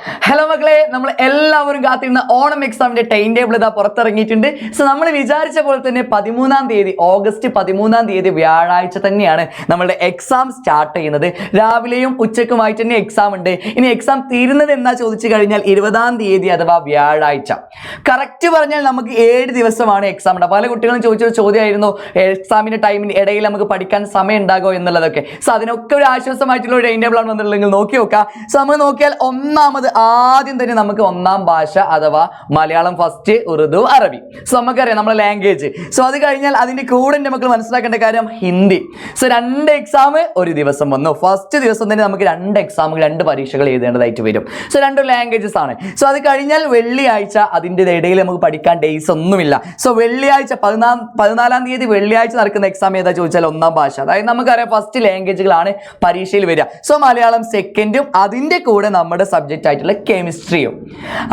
Hello മക്കളെ, നമ്മൾ എല്ലാവരും കാത്തിരുന്ന ഓണം എക്സാമിന്റെ ടൈം ടേബിൾ ഇതാ പുറത്തിറങ്ങിയിട്ടുണ്ട്. സോ നമ്മൾ വിചാരിച്ച പോലെ തന്നെ 13-ാം തീയതി ഓഗസ്റ്റ് 13-ാം തീയതി വ്യാഴാഴ്ച തന്നെയാണ് നമ്മളുടെ എക്സാം സ്റ്റാർട്ട് ചെയ്യുന്നത്. രാവിലെയും ഉച്ചക്കുമായിട്ട് തന്നെ എക്സാം ഉണ്ട്. ഇനി എക്സാം തീരുന്നത് എന്നാ ചോദിച്ചു കഴിഞ്ഞാൽ 20-ാം തീയതി അഥവാ വ്യാഴാഴ്ച. കറക്റ്റ് പറഞ്ഞാൽ നമുക്ക് 7 ദിവസമാണ് എക്സാം ഉണ്ട്. പല കുട്ടികളും ചോദിച്ചൊരു ചോദ്യമായിരുന്നു, എക്സാമിന്റെ ടൈമിന് ഇടയിൽ നമുക്ക് പഠിക്കാൻ സമയം ഉണ്ടാകുമോ എന്നുള്ളതൊക്കെ. സോ അതിനൊക്കെ ഒരു ആശ്വാസമായിട്ടുള്ള ഒരു ടൈം ടേബിൾ ആണ് വന്നിട്ടുണ്ടെങ്കിൽ നോക്കി നോക്കാം. സോ നമ്മൾ നോക്കിയാൽ ആദ്യം തന്നെ നമുക്ക് ഒന്നാം ഭാഷ അഥവാ മലയാളം ഫസ്റ്റ്, ഉറുദു, അറബി. സോ നമുക്കറിയാം നമ്മുടെ ലാംഗ്വേജ്. സോ അത് കഴിഞ്ഞാൽ അതിന്റെ കൂടെ നമുക്ക് മനസ്സിലാക്കേണ്ട കാര്യം ഹിന്ദി. സോ 2 എക്സാം ഒരു ദിവസം വന്നു. ഫസ്റ്റ് ദിവസം തന്നെ നമുക്ക് 2 എക്സാമുകൾ 2 പരീക്ഷകൾ എഴുതേണ്ടതായിട്ട് വരും. സോ 2 ലാംഗ്വേജസ് ആണ്. സോ അത് കഴിഞ്ഞാൽ വെള്ളിയാഴ്ച, അതിന്റെ ഇടയിൽ നമുക്ക് പഠിക്കാൻ ഡേയ്സ് ഒന്നുമില്ല. സോ വെള്ളിയാഴ്ച 14-ാം തീയതി വെള്ളിയാഴ്ച നടക്കുന്ന എക്സാം ഏതാ ചോദിച്ചാൽ ഒന്നാം ഭാഷ. അതായത് നമുക്കറിയാം ഫസ്റ്റ് ലാംഗ്വേജുകളാണ് പരീക്ഷയിൽ വരിക. സോ മലയാളം സെക്കൻഡും അതിന്റെ കൂടെ നമ്മുടെ സബ്ജക്റ്റ് ആയിട്ടുള്ള കെമിസ്ട്രിയും.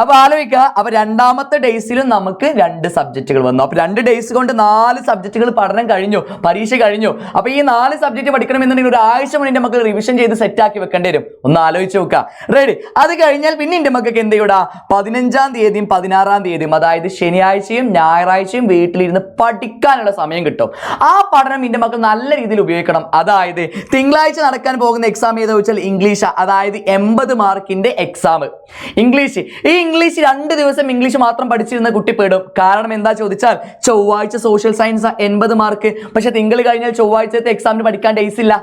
അപ്പൊ ആലോചിക്കുക, അപ്പൊ 2ാമത്തെ ഡേയ്സിലും നമുക്ക് 2 സബ്ജക്റ്റുകൾ വന്നു. അപ്പൊ 2 ഡേയ്സ് കൊണ്ട് 4 സബ്ജക്റ്റുകൾ പഠനം കഴിഞ്ഞു, പരീക്ഷ കഴിഞ്ഞു. അപ്പൊ ഈ 4 സബ്ജക്റ്റ് പഠിക്കണമെന്നുണ്ടെങ്കിൽ ഒരാഴ്ച മുന്നേ നമുക്ക് റിവിഷൻ ചെയ്ത് സെറ്റ് ആക്കി വെക്കേണ്ടി വരും. ഒന്ന് ആലോചിച്ച് നോക്കുക. റെഡി? അത് കഴിഞ്ഞാൽ പിന്നെ എന്റെ മക്കൾക്ക് എന്ത് ചെയ്യൂടാ, 15-ാം തീയതിയും 16-ാം തീയതിയും അതായത് ശനിയാഴ്ചയും ഞായറാഴ്ചയും വീട്ടിലിരുന്ന് പഠിക്കാനുള്ള സമയം കിട്ടും. ആ പഠനം എന്റെ മക്കൾ നല്ല രീതിയിൽ ഉപയോഗിക്കണം. അതായത് തിങ്കളാഴ്ച നടക്കാൻ പോകുന്ന എക്സാം ഏതാ വെച്ചാൽ ഇംഗ്ലീഷ്, അതായത് 80 മാർക്കിന്റെ എക്സാം ഇംഗ്ലീഷ്. ഈ ഇംഗ്ലീഷ് 2 ദിവസം ഇംഗ്ലീഷ് മാത്രം പഠിച്ചിരുന്ന കുട്ടി പെടും. കാരണം എന്താ ചോദിച്ചാൽ ചൊവ്വാഴ്ച സോഷ്യൽ സയൻസ് 80 മാർക്ക്, പക്ഷെ തിങ്കൾ കഴിഞ്ഞാൽ ചൊവ്വാഴ്ചത്തെ എക്സാമിന് പഠിക്കാൻ ഡേയ്സ് ഇല്ല.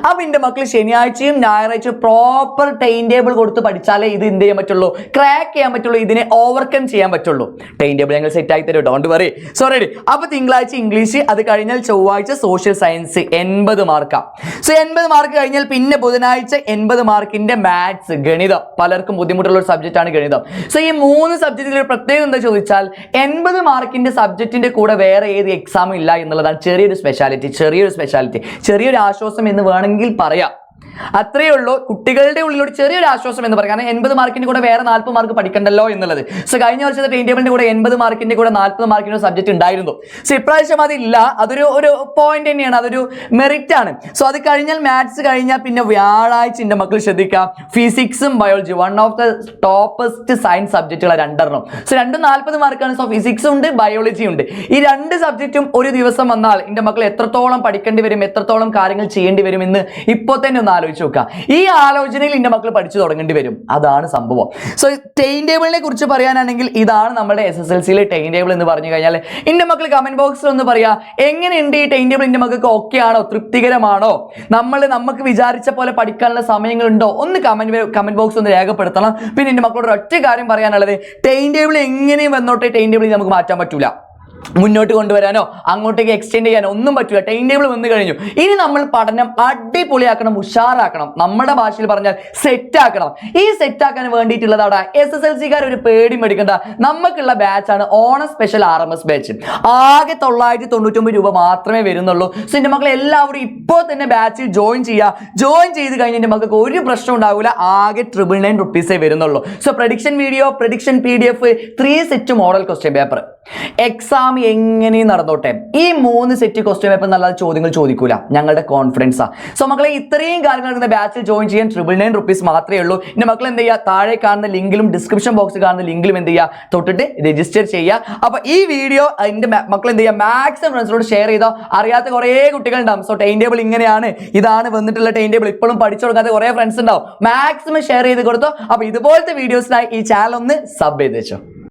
അപ്പൊ എന്റെ മക്കൾ ശനിയാഴ്ചയും ഞായറാഴ്ചയും പ്രോപ്പർ ടൈം ടേബിൾ കൊടുത്ത് പഠിച്ചാലേ ഇത് എന്ത് ചെയ്യാൻ പറ്റുള്ളൂ, ക്രാക്ക് ചെയ്യാൻ പറ്റുള്ളൂ, ഇതിനെ ഓവർകം ചെയ്യാൻ പറ്റുള്ളൂ. ടൈം ടേബിൾ ഞങ്ങൾ സെറ്റ് ആയി തരും, ഡോണ്ട് വറി. So ready? അപ്പൊ തിങ്കളാഴ്ച ഇംഗ്ലീഷ്, അത് കഴിഞ്ഞാൽ ചൊവ്വാഴ്ച സോഷ്യൽ സയൻസ് 80 മാർക്കാ. സോ 80 മാർക്ക് കഴിഞ്ഞാൽ പിന്നെ ബുധനാഴ്ച 80 മാർക്കിന്റെ മാത്സ്, ഗണിതം. പലർക്കും ബുദ്ധിമുട്ടുള്ള ഒരു സബ്ജക്റ്റ് ആണ് ഗണിതം. സോ ഈ 3 സബ്ജക്റ്റിൽ പ്രത്യേകം എന്താ ചോദിച്ചാൽ 80 മാർക്കിന്റെ സബ്ജക്റ്റിന്റെ കൂടെ വേറെ ഏത് എക്സാമും ഇല്ല എന്നുള്ളതാണ് ചെറിയൊരു സ്പെഷ്യാലിറ്റി, ചെറിയൊരു ആശ്വാസം എന്ന് വേണമെങ്കിൽ പറയാം. അത്രയേ ഉള്ളൂ. കുട്ടികളുടെ ഉള്ളിലൊരു ചെറിയൊരു ആശ്വാസം എന്ന് പറയാം. കാരണം 80 മാർക്കിന്റെ കൂടെ വേറെ 40 മാർക്ക് പഠിക്കണ്ടല്ലോ എന്നുള്ളത്. സോ കഴിഞ്ഞ വർഷത്തെ ടൈം ടേബിളിന്റെ കൂടെ 80 മാർക്കിന്റെ കൂടെ 40 മാർക്കിന്റെ സബ്ജക്ട് ഉണ്ടായിരുന്നു. സോ ഇപ്രാവശ്യം അതില്ല. ഒരു പോയിന്റ് തന്നെയാണ്, അതൊരു മെറിറ്റ് ആണ്. സോ അത് കഴിഞ്ഞാൽ മാത്സ് കഴിഞ്ഞാൽ പിന്നെ വ്യാഴാഴ്ച എന്റെ മക്കൾ ശ്രദ്ധിക്കാം, ഫിസിക്സും biology, one of the toppest science സബ്ജക്റ്റുകളാണ് 2 സോ 2 40 മാർക്കാണ്. സോ ഫിസിക്സും ഉണ്ട്, ബയോളജി ഉണ്ട്. ഈ 2 സബ്ജക്റ്റും ഒരു ദിവസം വന്നാൽ എന്റെ മക്കൾ എത്രത്തോളം പഠിക്കേണ്ടി വരും, എത്രത്തോളം കാര്യങ്ങൾ ചെയ്യേണ്ടി വരും എന്ന് ഇപ്പോൾ തന്നെ ഒന്ന് ആലോചിച്ച് നോക്കുക. ഈ ആലോചനയിൽ എന്റെ മക്കൾ പഠിച്ചു തുടങ്ങേണ്ടി വരും. അതാണ് സംഭവം. സോ ടൈം ടേബിളിനെ കുറിച്ച് പറയാനാണെങ്കിൽ ഇതാണ് നമ്മുടെ SSLCയിലെ ടൈം ടേബിൾ എന്ന് പറഞ്ഞു കഴിഞ്ഞാൽ എന്റെ മക്കൾ കമന്റ് ബോക്സിൽ ഒന്ന് പറയാ, എങ്ങനെയുണ്ട് ഈ ടൈം ടേബിൾ? എന്റെ മക്കൾക്ക് ഓക്കെ ആണോ, തൃപ്തികരമാണോ, നമുക്ക് വിചാരിച്ച പോലെ പഠിക്കാനുള്ള സമയങ്ങളുണ്ടോ? ഒന്ന് കമന്റ് ബോക്സ് ഒന്ന് രേഖപ്പെടുത്തണം. പിന്നെ എന്റെ മക്കളോട് ഒറ്റ കാര്യം പറയാനുള്ളത്, ടൈം ടേബിൾ എങ്ങനെയും വന്നോട്ടെ, ടൈം ടേബിൾ നമുക്ക് മാറ്റാൻ പറ്റൂല. മുന്നോട്ട് കൊണ്ടുവരാനോ അങ്ങോട്ടേക്ക് എക്സ്റ്റെൻഡ് ചെയ്യാനോ ഒന്നും പറ്റില്ല. ടൈം ടേബിൾ വന്നു കഴിഞ്ഞു. ഇനി നമ്മൾ പഠനം അടിപൊളിയാക്കണം, ഉഷാറാക്കണം, നമ്മുടെ ഭാഷയിൽ പറഞ്ഞാൽ സെറ്റ് ആക്കണം. ഈ സെറ്റ് ആക്കാൻ വേണ്ടിയിട്ടുള്ളതാണ് SSLCക്കാർ ഒരു പേടി മേടിക്കേണ്ട നമുക്കുള്ള ബാച്ചാണ് ഓണം സ്പെഷ്യൽ RMS ബാച്ച്. ആകെ 999 രൂപ മാത്രമേ വരുന്നുള്ളൂ. സോ എന്റെ മക്കളെ എല്ലാവരും ഇപ്പോൾ തന്നെ ബാച്ചിൽ ജോയിൻ ചെയ്ത് കഴിഞ്ഞ് എന്റെ മക്കൾക്ക് ഒരു പ്രശ്നം ഉണ്ടാവില്ല. ആകെ 999 റുപ്പീസേ വരുന്നുള്ളൂ. So prediction video, prediction PDF, 3 set model question paper. Exam എങ്ങനെയും നടന്നോട്ടെ, ഈ 3 സെറ്റ് ക്വസ്റ്റ്യൻ പേപ്പർ നല്ല ചോദ്യങ്ങൾ ചോദിക്കൂല, ഞങ്ങളുടെ കോൺഫിഡൻസാ. സോ മക്കളെ ഇത്രയും കാര്യങ്ങൾ നടക്കുന്ന ബാച്ചിൽ ജോയിൻ ചെയ്യാൻ 999 റുപ്പീസ് മാത്രമേ ഉള്ളൂ. എന്റെ മക്കൾ എന്ത് ചെയ്യുക, താഴെ കാണുന്ന ലിങ്കിലും ഡിസ്ക്രിപ്ഷൻ ബോക്സിൽ കാണുന്ന ലിങ്കിലും എന്ത് ചെയ്യുക, തൊട്ടിട്ട് രജിസ്റ്റർ ചെയ്യുക. അപ്പൊ ഈ വീഡിയോ എന്റെ മക്കൾ എന്ത് ചെയ്യുക, മാക്സിമം ഫ്രണ്ട്സിനോട് ഷെയർ ചെയ്തോ. അറിയാത്ത കുറേ കുട്ടികൾ ഉണ്ടാവും. സോ ടൈം ടേബിൾ ഇങ്ങനെയാണ്, ഇതാണ് വന്നിട്ടുള്ള ടൈം ടേബിൾ, ഇപ്പോഴും പഠിച്ചു കൊടുക്കാത്ത കുറേ ഫ്രണ്ട്സ് ഉണ്ടാവും. മാക്സിമം ഷെയർ ചെയ്ത് കൊടുത്തോ. അപ്പൊ ഇതുപോലത്തെ വീഡിയോസിനായി ഈ ചാനൽ ഒന്ന് സബ് ചെയ്ത് വെച്ചോ.